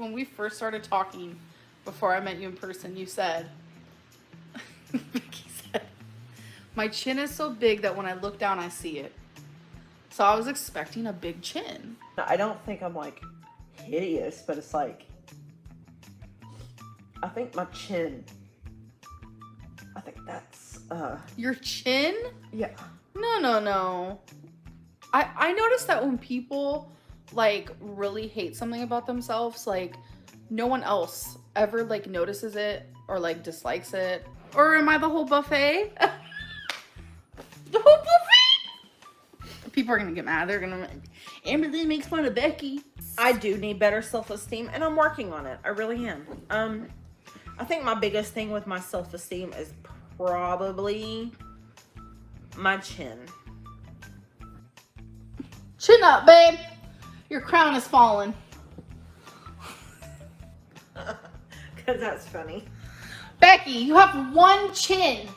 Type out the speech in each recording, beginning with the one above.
when we first started talking, before I met you in person, you said, Becky said, my chin is so big that when I look down, I see it. So I was expecting a big chin. I don't think I'm like hideous, but it's like, I think my chin, I think that's, Your chin? yeah. No. I noticed that when people like really hate something about themselves, like no one else ever like notices it or like dislikes it. Or am I the whole buffet? The whole buffet? People are gonna get mad. They're gonna, Amberlynn makes fun of Becky. I do need better self-esteem, and I'm working on it. I really am. I think my biggest thing with my self-esteem is probably my chin. Chin up, babe. Your crown is falling. Because that's funny. Becky, you have one chin.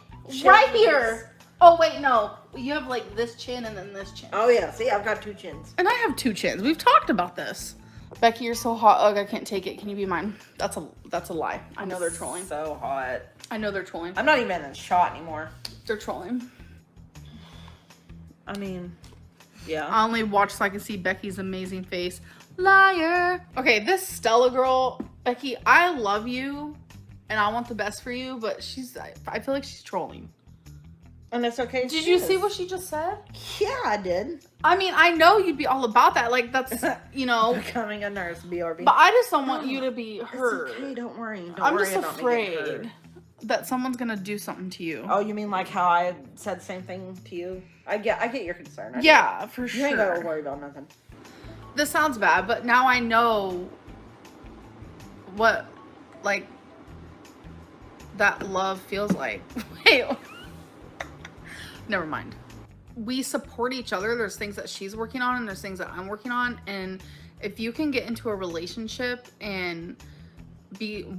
Right here. Oh, wait, no. You have like this chin and then this chin. Oh, yeah. See, I've got 2 chins. And I have 2 chins. We've talked about this. Becky, you're so hot. Ugh, I can't take it. Can you be mine? That's a lie. I know they're trolling. So hot. I know they're trolling. I'm not even in a shot anymore. They're trolling. I mean, yeah. I only watch so I can see Becky's amazing face. Liar. Okay, this Stella girl, Becky, I love you and I want the best for you, but I feel like she's trolling. And it's okay. Did you see what she just said? Yeah, I did. I mean, I know you'd be all about that. Like, that's, you know. Becoming a nurse, BRB. But I just don't want you to be hurt. It's okay, don't worry. I'm just afraid that someone's going to do something to you. Oh, you mean like how I said the same thing to you? I get your concern. Yeah, for sure. You ain't got to worry about nothing. This sounds bad, but now I know what, like, that love feels like. Wait. Never mind. We support each other. There's things that she's working on and there's things that I'm working on. And if you can get into a relationship and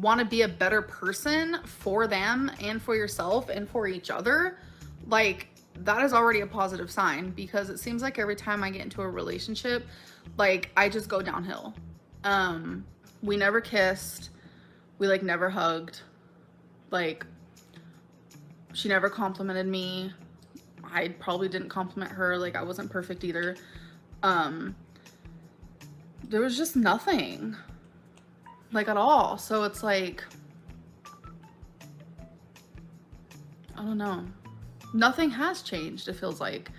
want to be a better person for them and for yourself and for each other, like, that is already a positive sign, because it seems like every time I get into a relationship, like, I just go downhill. We never kissed. We like never hugged. Like, she never complimented me. I probably didn't compliment her. Like, I wasn't perfect either. There was just nothing, like, at all. So it's like, I don't know. Nothing has changed, it feels like.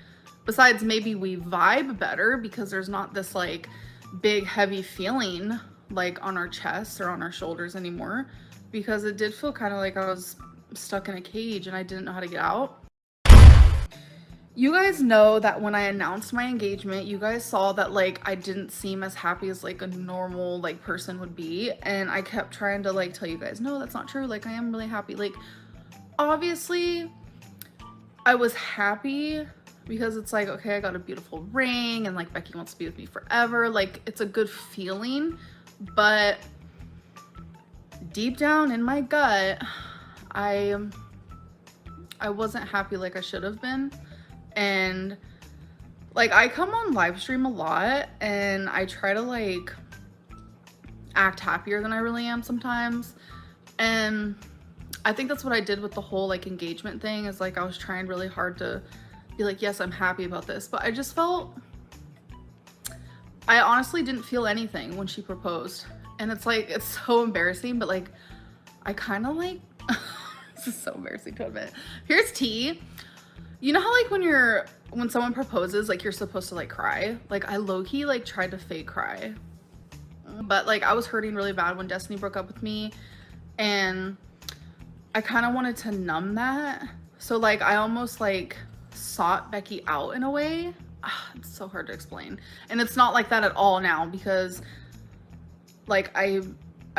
Besides, maybe we vibe better because there's not this, like, big, heavy feeling, like, on our chests or on our shoulders anymore. Because it did feel kind of like I was stuck in a cage and I didn't know how to get out. You guys know that when I announced my engagement, you guys saw that, like, I didn't seem as happy as, like, a normal, like, person would be. And I kept trying to, like, tell you guys, no, that's not true. Like, I am really happy. Like, obviously, I was happy because it's like, okay, I got a beautiful ring and, like, Becky wants to be with me forever. Like, it's a good feeling. But deep down in my gut, I wasn't happy like I should have been. And, like, I come on live stream a lot and I try to, like, act happier than I really am sometimes. And I think that's what I did with the whole, like, engagement thing, is, like, I was trying really hard to be like, yes, I'm happy about this. But I just felt, I honestly didn't feel anything when she proposed. And it's like, it's so embarrassing, but, like, I kind of, like, this is so embarrassing to admit. Here's tea. You know how, like, when someone proposes, like, you're supposed to, like, cry? Like, I low-key, like, tried to fake cry. But, like, I was hurting really bad when Destiny broke up with me. And I kind of wanted to numb that. So, like, I almost, like, sought Becky out in a way. It's so hard to explain. And it's not like that at all now, because, like, I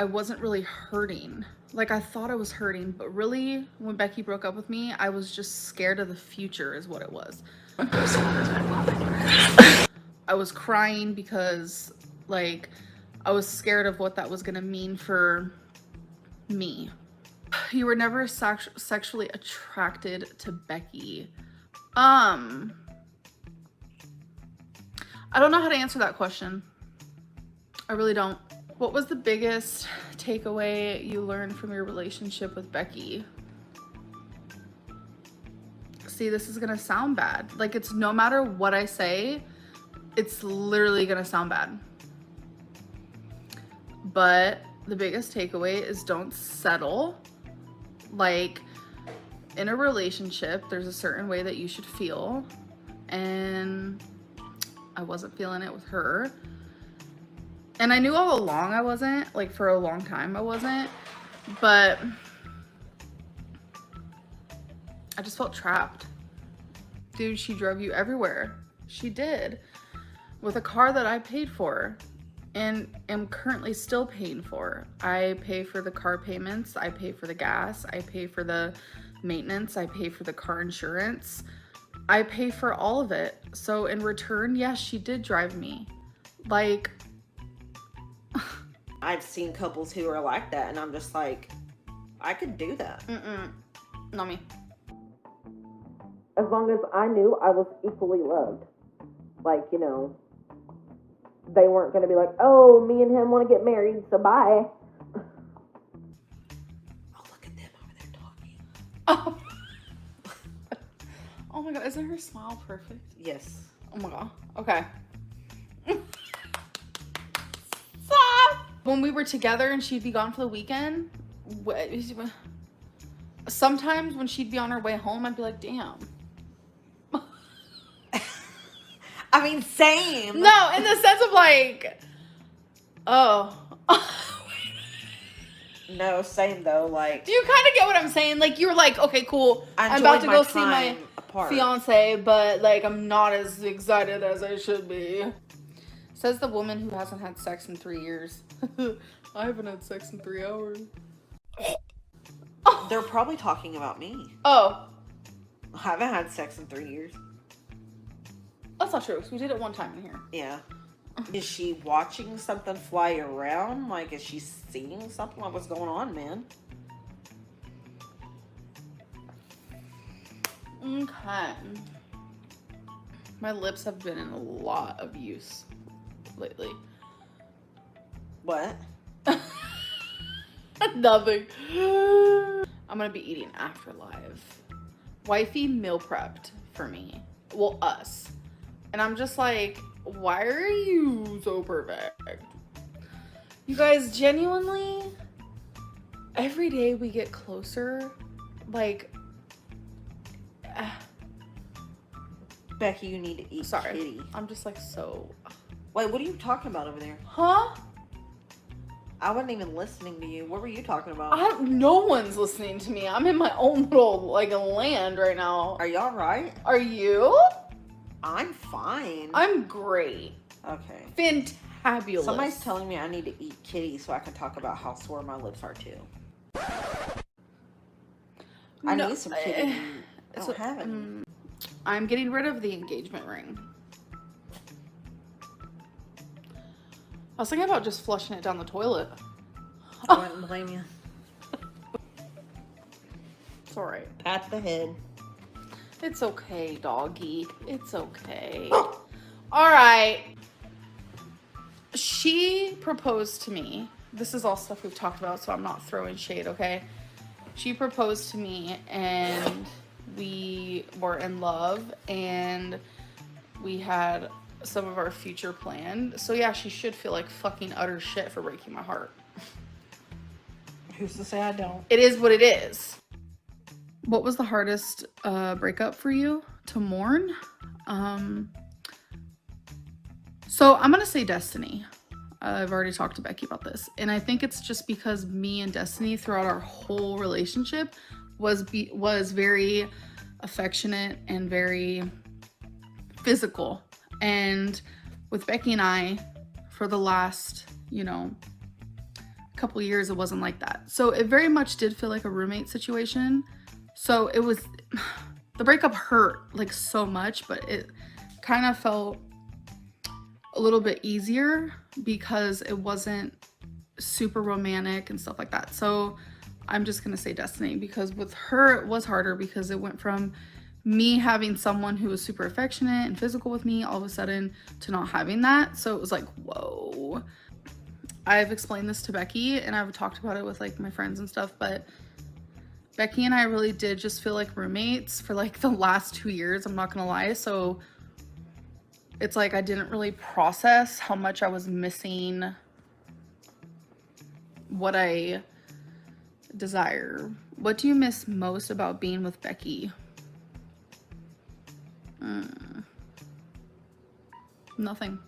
wasn't really hurting. Like, I thought I was hurting, but really, when Becky broke up with me, I was just scared of the future is what it was. I was crying because, like, I was scared of what that was gonna mean for me. You were never sexually attracted to Becky. I don't know how to answer that question. I really don't. What was the biggest takeaway you learned from your relationship with Becky? See, this is gonna sound bad. Like, it's no matter what I say, it's literally gonna sound bad. But the biggest takeaway is don't settle. Like, in a relationship, there's a certain way that you should feel. And I wasn't feeling it with her. And I knew all along I wasn't. Like, for a long time I wasn't. But I just felt trapped. Dude, she drove you everywhere. She did. With a car that I paid for. And am currently still paying for. I pay for the car payments. I pay for the gas. I pay for the maintenance. I pay for the car insurance. I pay for all of it. So in return, yes, she did drive me. Like... I've seen couples who are like that, and I'm just like, I could do that. Not me. As long as I knew I was equally loved. Like, you know, they weren't going to be like, oh, me and him want to get married, so bye. Oh, look at them over there talking. Oh. Oh my God, isn't her smile perfect? Yes. Oh my God. Okay. Stop. When we were together and she'd be gone for the weekend, sometimes when she'd be on her way home, I'd be like, damn. I mean, same. No, in the sense of like, oh. No, same though. Like, Do you kind of get what I'm saying? Like, you were like, okay, cool. I I'm about to enjoyed go see my apart. fiance, but like, I'm not as excited as I should be. Says the woman who hasn't had sex in 3 years. I haven't had sex in 3 hours. They're probably talking about me. Oh. I haven't had sex in 3 years. That's not true, because we did it one time in here. Yeah. Is she watching something fly around? Like, is she seeing something? Like, what's going on, man? Okay. My lips have been in a lot of use lately. What? Nothing. I'm gonna be eating after live. Wifey meal prepped for me. Well, us. And I'm just like, why are you so perfect? You guys, genuinely, every day we get closer. Like, Becky, you need to eat kitty. I'm just like so... Wait, what are you talking about over there? Huh? I wasn't even listening to you. What were you talking about? No one's listening to me. I'm in my own little, like, land right now. Are you all right? Are you? I'm fine. I'm great. Okay. Fantabulous. Somebody's telling me I need to eat kitty so I can talk about how sore my lips are too. I need some kitty. I don't have any. I'm getting rid of the engagement ring. I was thinking about just flushing it down the toilet. I wouldn't blame you. It's alright. Pat the head. It's okay, doggy. It's okay. Alright. She proposed to me. This is all stuff we've talked about, so I'm not throwing shade, okay? She proposed to me, and we were in love, and we had some of our future planned. So yeah, she should feel like fucking utter shit for breaking my heart. Who's to say I don't? It is what it is. What was the hardest breakup for you to mourn? So I'm gonna say Destiny. I've already talked to Becky about this, and I think it's just because me and Destiny throughout our whole relationship was very affectionate and very physical. And with Becky and I, for the last, couple years, it wasn't like that. So it very much did feel like a roommate situation. So it was, the breakup hurt like so much, but it kind of felt a little bit easier because it wasn't super romantic and stuff like that. So I'm just gonna say Destiny, because with her it was harder because it went from me having someone who was super affectionate and physical with me all of a sudden to not having that. So it was like, whoa. I've explained this to Becky and I've talked about it with like my friends and stuff, but Becky and I really did just feel like roommates for like the last 2 years, I'm not gonna lie. So it's like I didn't really process how much I was missing what I desire. What do you miss most about being with Becky? Nothing.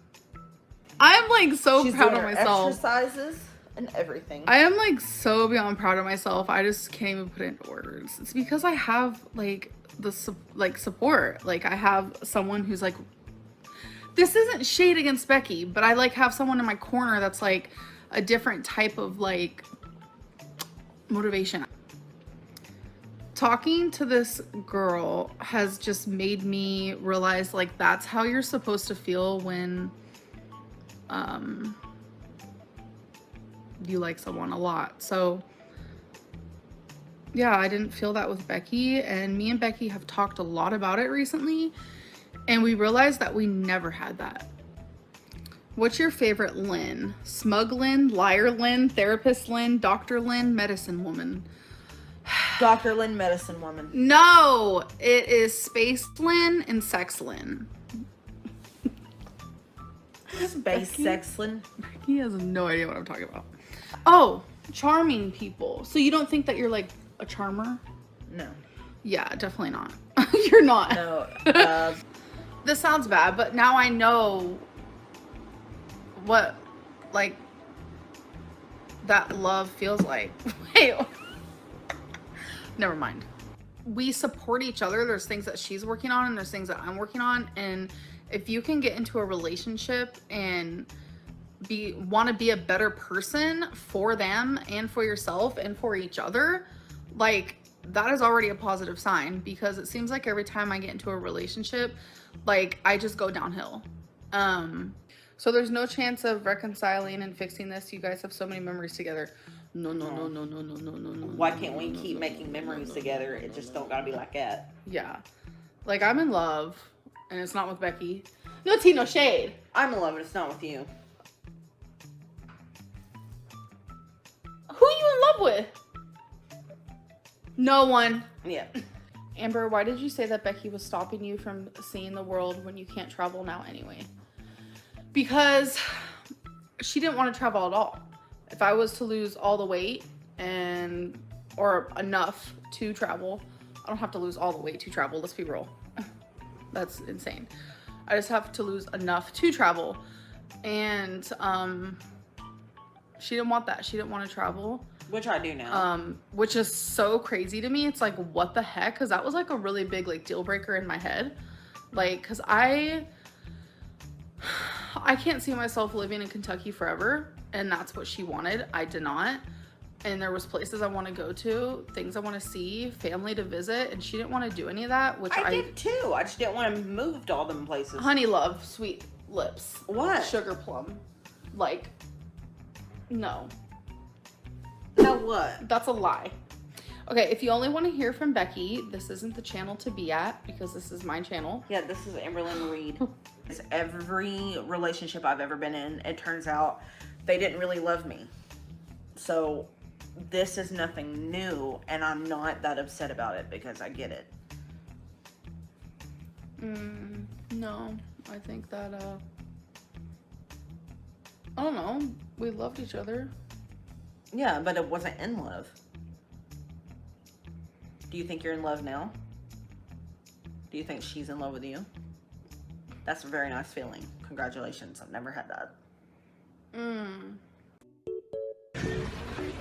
I'm like so She's proud doing of her myself. exercises and everything. I am like so beyond proud of myself. I just can't even put it into words. It's because I have like the support. Like I have someone who's like, this isn't shade against Becky, but I like have someone in my corner that's like a different type of like motivation. Talking to this girl has just made me realize like that's how you're supposed to feel when you like someone a lot. So yeah, I didn't feel that with Becky, and me and Becky have talked a lot about it recently, and we realized that we never had that. What's your favorite Lynn? Smug Lynn, liar Lynn, therapist Lynn, Dr. Lynn, medicine woman? Dr. Lynn, medicine woman. No, it is Space Lynn and Sex Lynn. Space Sex Lynn. He has no idea what I'm talking about. Oh, charming people. So you don't think that you're like a charmer? No. Yeah, definitely not. You're not. No. This sounds bad, but now I know what like that love feels like. Wait. Never mind. We support each other. There's things that she's working on and there's things that I'm working on, and if you can get into a relationship and want to be a better person for them and for yourself and for each other, like that is already a positive sign, because it seems like every time I get into a relationship, like I just go downhill. So there's no chance of reconciling and fixing this. You guys have so many memories together. No. Why can't we keep making memories together? It just don't gotta be like that. Yeah. Like I'm in love and it's not with Becky. No tea, no shade. I'm in love and it's not with you. Who are you in love with? No one. Yeah. Amber, why did you say that Becky was stopping you from seeing the world when you can't travel now anyway? Because she didn't want to travel at all. If I was to lose all the weight or enough to travel, I don't have to lose all the weight to travel, let's be real. That's insane. I just have to lose enough to travel. And she didn't want that. She didn't want to travel. Which I do now. Which is so crazy to me. It's like, what the heck? Because that was like a really big like deal breaker in my head. Like, because I can't see myself living in Kentucky forever. And that's what she wanted. I did not. And there was places I want to go to, things I want to see, family to visit, and she didn't want to do any of that, which I did too. I just didn't want to move to all them places. Honey love, sweet lips. What? Sugar plum. Like, no. No what? That's a lie. Okay, if you only want to hear from Becky, this isn't the channel to be at, because this is my channel. Yeah, this is Amberlynn Reid. Every relationship I've ever been in, it turns out they didn't really love me. So this is nothing new, and I'm not that upset about it because I get it. No, I think that, I don't know. We loved each other. Yeah, but it wasn't in love. Do you think you're in love now? Do you think she's in love with you? That's a very nice feeling. Congratulations. I've never had that.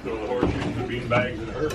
So the horse used the bean bags and her.